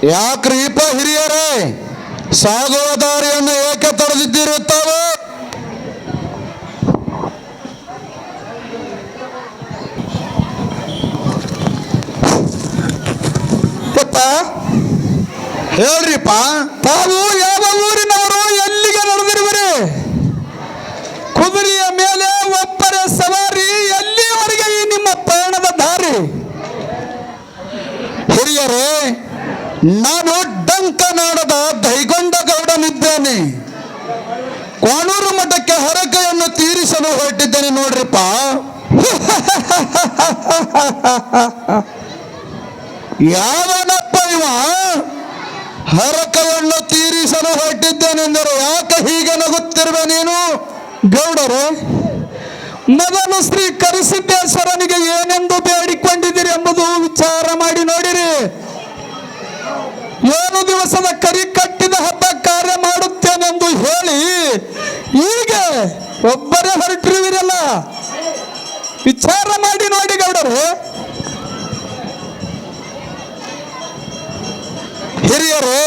ಯಾಕ್ರೀಪ ಹಿರಿಯರೇ, ಸಾಗುವ ದಾರಿಯನ್ನು ಏಕೆ ತಡೆದಿದ್ದಿರುತ್ತವೆ? ಹೇಳ್ರಿಪ್ಪ, ತಾವು ಯಾವ ಊರಿನವರು, ಎಲ್ಲಿಗೆ ನಡೆದಿರುವಿರಿ? ಕುದುರೆಯ ಮೇಲೆ ಒಬ್ಬರ ಸವಾರಿ, ಎಲ್ಲಿವರೆಗೆ ಈ ನಿಮ್ಮ ಪಯಣದ ದಾರಿ? ಹಿರಿಯರೇ, ನಾನು ಡಂಕನಾಡದ ದೈಗೊಂಡ ಗೌಡನಿದ್ದೇನೆ. ಕ್ವಾಣೂರು ಮಠಕ್ಕೆ ಹರಕೆಯನ್ನು ತೀರಿಸಲು ಹೊರಟಿದ್ದೇನೆ ನೋಡ್ರಿಪ್ಪ. ಯಾವನಪ್ಪ ಇವ? ಹರಕೆಯನ್ನು ತೀರಿಸಲು ಹೊರಟಿದ್ದೇನೆಂದರೆ ಯಾಕೆ ಹೀಗೆ ನಗುತ್ತಿರುವೆ ನೀನು? ಗೌಡರೇ, ಮೊದಲು ಶ್ರೀ ಕರಿಸಿದ್ದೇಶ್ವರನಿಗೆ ಏನೆಂದು ಬೇಡಿಕೊಂಡಿದ್ದೀರಿ ಎಂಬುದು ವಿಚಾರ ಮಾಡಿ ನೋಡಿರಿ. 7 ದಿವಸದ ಕರಿ ಕಟ್ಟಿದ ಹಬ್ಬ ಕಾರ್ಯ ಮಾಡುತ್ತೇನೆಂದು ಹೇಳಿ ಈಗ ಒಬ್ಬರೇ ಹೊರಟಿರುವಿರಲ್ಲ, ವಿಚಾರ ಮಾಡಿ ನೋಡಿ ಗೌಡರು. ಹಿರಿಯರೇ,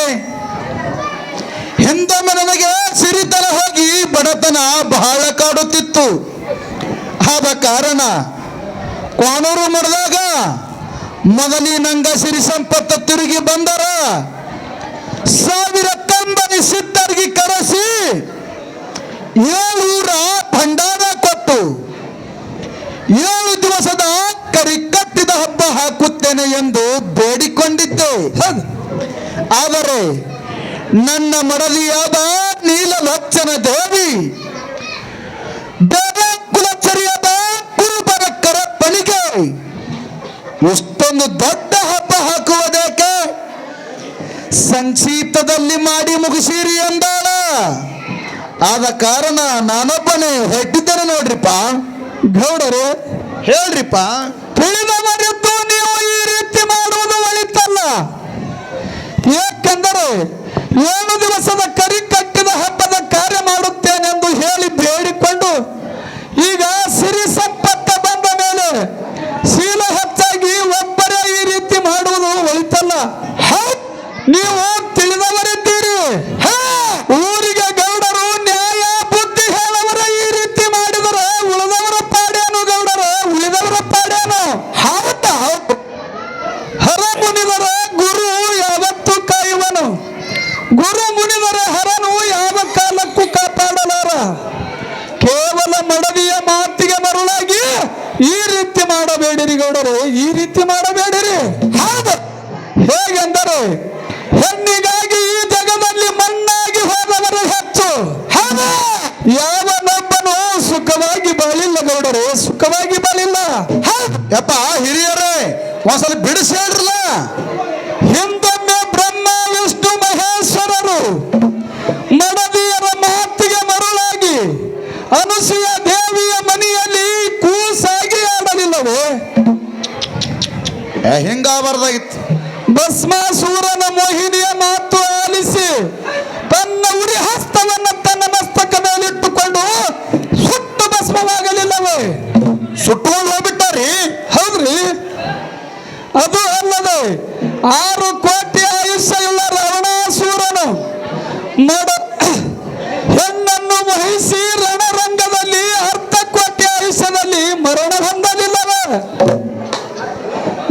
ಹಿಂದೊಮ್ಮೆ ನನಗೆ ಸಿರಿತನ ಹೋಗಿ ಬಡತನ ಬಹಳ ಕಾಡುತ್ತಿತ್ತು. ಆದ ಕಾರಣ ಕ್ವಾಣೂರು ಮಾಡಿದಾಗ ಮೊದಲಿನಂಗ ಸಿರಿ ಸಂಪತ್ತು ತಿರುಗಿ ಬಂದರ 1000 ಕಂಬನಿ ಸಿದ್ಧರಿಗೆ ಕರೆಸಿ 7 ಭಂಡಾರ ಕೊಟ್ಟು 7 ದಿವಸದ ಕರಿ ಕಟ್ಟಿದ ಹಬ್ಬ ಹಾಕುತ್ತೇನೆ ಎಂದು ಬೇಡಿಕೊಂಡಿದ್ದೆ. ಆದರೆ ನನ್ನ ಮಡದಿಯಾದ ನೀಲಲೋಚನ ದೇವಿ ಬೇರೆ ಕುಲಚರಿಯಾದ ಕುರುಬರಕ್ಕರ ಪಣಿಗೆ ಇಷ್ಟೊಂದು ದೊಡ್ಡ ಹಬ್ಬ ಹಾಕುವುದಕ್ಕೆ ಸಂಕ್ಷಿಪ್ತದಲ್ಲಿ ಮಾಡಿ ಮುಗಿಸಿರಿ ಎಂದಾಳ. ಆದ ಕಾರಣ ನಾನೊಬ್ಬನೇ ಹೊರಟಿದ್ದೇನೆ ನೋಡ್ರಿಪ್ಪ. ಗೌಡರು, ಹೇಳ್ರಿಪ್ಪ. ತಿಳಿದವರಿದ್ದು ನೀವು ಈ ರೀತಿ ಮಾಡುವುದು ಒಳಿತಲ್ಲ. ಏಕೆಂದರೆ 7 ದಿವಸದ ಕರಿ ಕಟ್ಟಿದ ಹಬ್ಬದ ಕಾರ್ಯ ಮಾಡುತ್ತೇನೆಂದು ಹೇಳಿ ಬೇಡಿಕೊಂಡು ಈಗ ಸಿರಿ ಸಂಪತ್ತ ಬಂದ ಮೇಲೆ ಶೀಲ ಹೆಚ್ಚಾಗಿ ಒಬ್ಬರೇ ಈ ರೀತಿ ಮಾಡುವುದು ಒಳಿತಲ್ಲ. ನೀವು ತಿಳಿದವರಿದ್ದೀರಿ. ಊರಿಗೆ ಗೌಡರು ನ್ಯಾಯ ಬುದ್ಧಿ ಹೇಳವರ ಈ ರೀತಿ ಮಾಡಿದರೆ ಉಳಿದವರ ಪಾಡೇನು ಗೌಡರ, ಉಳಿದವರ ಪಾಡೇನು? ಹೌದಾ? ಹರ ಮುನಿದರ ಗುರು ಯಾವತ್ತೂ ಕಾಯುವನು, ಗುರು ಮುನಿದರ ಹರನು ಯಾವ ಕಾಲಕ್ಕೂ ಕಾಪಾಡಲಾರ. ಕೇವಲ ಮಡದಿಯ ಮಾತಿಗೆ ಮರುಳಾಗಿ ಈ ರೀತಿ ಮಾಡಬೇಡಿರಿ ಗೌಡರು, ಈ ರೀತಿ ಮಾಡಬೇಡಿರಿ. ಹೌದು, ಹೇಗೆಂದರೆ ಹೆಣ್ಣಿಗಾಗಿ ಈ ಜಗದಲ್ಲಿ ಮಣ್ಣಾಗಿ ಹೋದವರು ಹೆಚ್ಚು. ಯಾವನೊಬ್ಬನು ಸುಖವಾಗಿ ಬಾಳಿಲ್ಲ ಗೌಡರು, ಸುಖವಾಗಿ ಬಾಳಿಲ್ಲ. ಯಪ್ಪ ಹಿರಿಯರೇ ಒಂದ್ಸಲ ಬಿಡಿಸಿ ಹೇಳ್ರಲ್ಲ. ಹಿಂದೊಮ್ಮೆ ಬ್ರಹ್ಮ ವಿಷ್ಣು ಮಹೇಶ್ವರರು ಮಡದಿಯರ ಮಾತಿಗೆ ಮರುಳಾಗಿ ಅನುಸೂಯ ದೇವಿಯ ಮನೆಯಲ್ಲಿ ಕೂಸಾಗಿ ಆಡಲಿಲ್ಲವೇ? ಹಿಂಗಾಬಾರ್ದಾಗಿತ್ತು. ಭಸ್ಮಾಸೂರನ ಮೋಹಿನಿಯ ಮಾತು ಆಲಿಸಿ ತನ್ನ ಉರಿ ಹಸ್ತವನ್ನು ತನ್ನ ಮಸ್ತಕ ಮೇಲಿಟ್ಟುಕೊಂಡು ಸುಟ್ಟು ಭಸ್ಮವಾಗಲಿಲ್ಲವೇ? ಸುಟ್ಟುಕೊಂಡು ಹೋಗ್ಬಿಟ್ಟಾರಿ. ಹೌದ್ರಿ. ಅದು ಅಲ್ಲದೆ 6 ಕೋಟಿ ಆಯುಷ್ಯವುಳ್ಳ ರಾವಣಾಸೂರನು ಹೆಣ್ಣನ್ನು ವಹಿಸಿ ರಣರಂಗದಲ್ಲಿ 1/2 ಕೋಟಿ ಆಯುಷ್ಯದಲ್ಲಿ ಮರಣ ಹೊಂದಲಿಲ್ಲವೇ?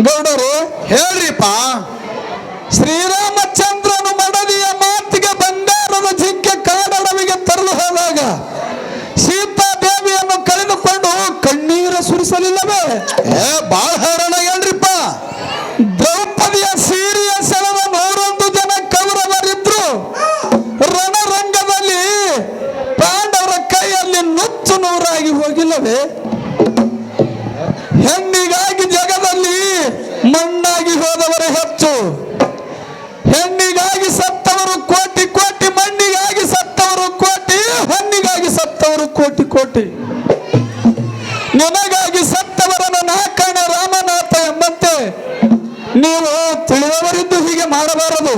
ಗೌಡರು ಹೇಳ್ರಿಪ್ಪ. ಶ್ರೀರಾಮಚಂದ್ರನು ಮಡದಿಯ ಮಾತಿಗೆ ಬಂಗಾರದ ಜಿಂಕೆ ಕಾಡಡವಿಗೆ ತರಲು ಹೋದಾಗ ಸೀತಾದೇವಿಯನ್ನು ಕಳೆದುಕೊಂಡು ಕಣ್ಣೀರು ಸುರಿಸಲಿಲ್ಲವೇ? ಬಾಳ ಹೈರಾಣ ಹೇಳ್ರಿಪ್ಪ. ದ್ರೌಪದಿಯ ಸೀರೆಯ ಸೆಳೆದ 101 ಜನ ಕೌರವರಿದ್ರು ರಣರಂಗದಲ್ಲಿ ಪಾಂಡವರ ಕೈಯಲ್ಲಿ ನುಚ್ಚು ನೂರಾಗಿ ಹೋಗಿಲ್ಲವೇ? ಹೆಣ್ಣಿಗಾಗಿ ಜಗದಲ್ಲಿ ಮಣ್ಣಾಗಿ ಹೋದವರು ಹೆಚ್ಚು. ಹೆಣ್ಣಿಗಾಗಿ ಸತ್ತವರು ಕೋಟಿ ಕೋಟಿ, ಮಣ್ಣಿಗಾಗಿ ಸತ್ತವರು ಕೋಟಿ, ಹೆಣ್ಣಿಗಾಗಿ ಸತ್ತವರು ಕೋಟಿ ಕೋಟಿ. ನಿನಗಾಗಿ ಸತ್ತವರನ್ನು ನಾಕಾಣೆ ರಾಮನಾಥ ಎಂಬಂತೆ ನೀವು ತಿಳಿದವರಿದ್ದು ಹೀಗೆ ಮಾಡಬಾರದು.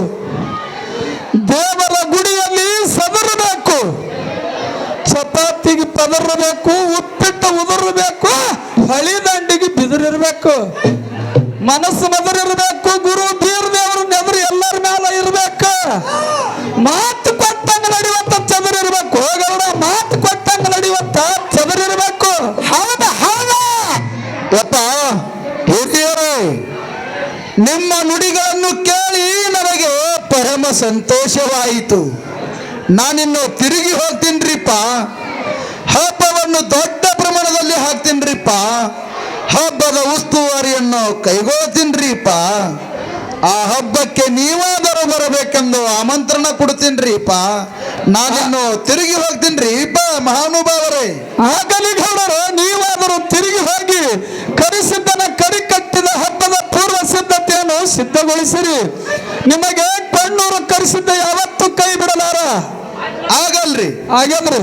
ದೇವರ ಗುಡಿಯಲ್ಲಿ ಸದರಬೇಕು, ಚಪಾತಿಗೆ ಪದರಬೇಕು, ಉಪ್ಪಿಟ್ಟು ಉದುರಬೇಕು, ಹಳಿದಂಡಿಗೆ ಬಿದಿರಿರ್ಬೇಕು. ಮನಸ್ಸು ಮದರಿರ್ಬೇಕು, ಗುರು ಬೀರ್ ದೇವರು ನೆದರು ಎಲ್ಲರ ಮ್ಯಾಲ ಇರ್ಬೇಕು. ಮಾತು ಕೊಟ್ಟಂಗ ನಡೆಯುವಂತ ಚದರಿರ್ಬೇಕು ಗೌಡ, ಮಾತು ಕೊಟ್ಟಂಗ ನಡೆಯುವಂತ ಚದರಿರ್ಬೇಕು. ಹೌದ ಹೌದ. ಯಪ್ಪ ಹಿರಿಯರೇ, ನಿಮ್ಮ ನುಡಿಗಳನ್ನು ಕೇಳಿ ನನಗೆ ಪರಮ ಸಂತೋಷವಾಯಿತು. ನಾನಿನ್ನು ತಿರುಗಿ ಹೋಗ್ತೀನ್ರಿಪ್ಪ. ಹಬ್ಬವನ್ನು ದೊಡ್ಡ ಪ್ರಮಾಣದಲ್ಲಿ ಹಾಕ್ತೀನ್ರಿಪ್ಪ. ಹಬ್ಬದ ಉಸ್ತುವಾರಿಯನ್ನು ಕೈಗೊಳ್ತೀನ್ರಿಪ್ಪ. ಆ ಹಬ್ಬಕ್ಕೆ ನೀವಾದರೂ ಬರಬೇಕೆಂದು ಆಮಂತ್ರಣ ಕೊಡ್ತೀನ್ರಿಪ್ಪ. ನಾನಿನ್ನು ತಿರುಗಿ ಹೋಗ್ತೀನ್ರಿಪ್ಪ ಮಹಾನುಭಾವರೇ. ಆಗಲಿ ಗೌಡರು, ನೀವಾದರೂ ತಿರುಗಿ ಹೋಗಿ ಕರಿಸಿದ್ದನ ಕರಿ ಕಟ್ಟಿದ ಹಬ್ಬದ ಪೂರ್ವ ಸಿದ್ಧತೆಯನ್ನು ಸಿದ್ಧಗೊಳಿಸಿರಿ. ನಿಮಗೆ ಕಣ್ಣೂರು ಕರಿಸಿದ್ದ ಯಾವತ್ತೂ ಕೈ ಬಿಡಲಾರ. ಆಗಲ್ರಿ. ಆಗ್ಯದ್ರಿ.